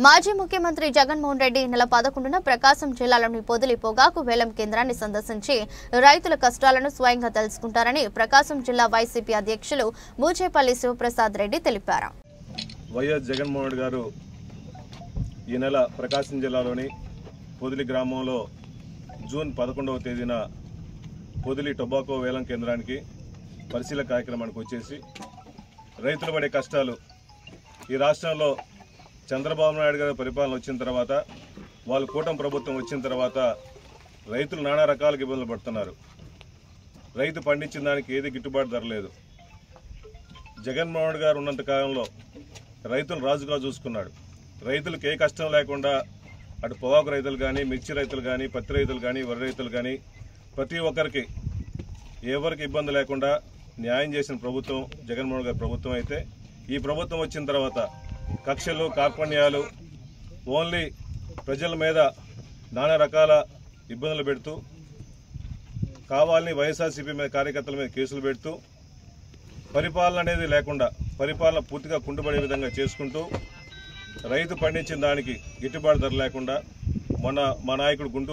మాజీ ముఖ్యమంత్రి జగన్మోహన్ రెడ్డి నెల 11న ప్రకాశం జిల్లాలోని పొదిలి పొగాకు వేలం కేంద్రాన్ని సందర్శించి రైతుల కష్టాలను స్వయంగా తెలుసుకుంటారని ప్రకాశం జిల్లా వైసీపీ అధ్యక్షులు మూచేపల్లి శివప్రసాద్ రెడ్డి తెలిపారు. వైఎస్ జగన్మోహన్ రెడ్డి గారు ఈ నెల ప్రకాశం జిల్లాలోని పొదిలి గ్రామంలో జూన్ 11వ తేదీన పొదిలి టొబాకో వేలం కేంద్రానికి పరిశీలన కార్యక్రమానికి వచ్చేసి రైతులు పడే కష్టాలు ఈ రాష్ట్రంలో చంద్రబాబు నాయుడు గారి పరిపాలన వచ్చిన తర్వాత వాళ్ళ కూటమి ప్రభుత్వం వచ్చిన తర్వాత రైతులు నానా రకాలుగా ఇబ్బందులు పడుతున్నారు. రైతు పండించిన దానికి ఏది గిట్టుబాటు ధర లేదు. జగన్మోహన్ రెడ్డి గారు ఉన్నంత కాలంలో రైతులు రాజుగా చూసుకున్నాడు. రైతులకు ఏ కష్టం లేకుండా అటు పొగాకు రైతులు కానీ, మిర్చి రైతులు కానీ, పత్తి రైతులు కానీ, వరి రైతులు కానీ ప్రతి ఒక్కరికి ఎవరికి ఇబ్బంది లేకుండా న్యాయం చేసిన ప్రభుత్వం జగన్మోహన్ గారి ప్రభుత్వం అయితే, ఈ ప్రభుత్వం వచ్చిన తర్వాత కక్షలు కార్పణ్యాలు ఓన్లీ ప్రజల మీద నానా రకాల ఇబ్బందులు పెడుతూ కావాలని వైఎస్ఆర్సీపీ మీద కార్యకర్తల మీద కేసులు పెడుతూ పరిపాలన అనేది లేకుండా పరిపాలన పూర్తిగా కుంటుపడే విధంగా చేసుకుంటూ రైతు పండించిన దానికి గిట్టుబాటు ధర లేకుండా మొన్న మా నాయకుడు గుంటూరు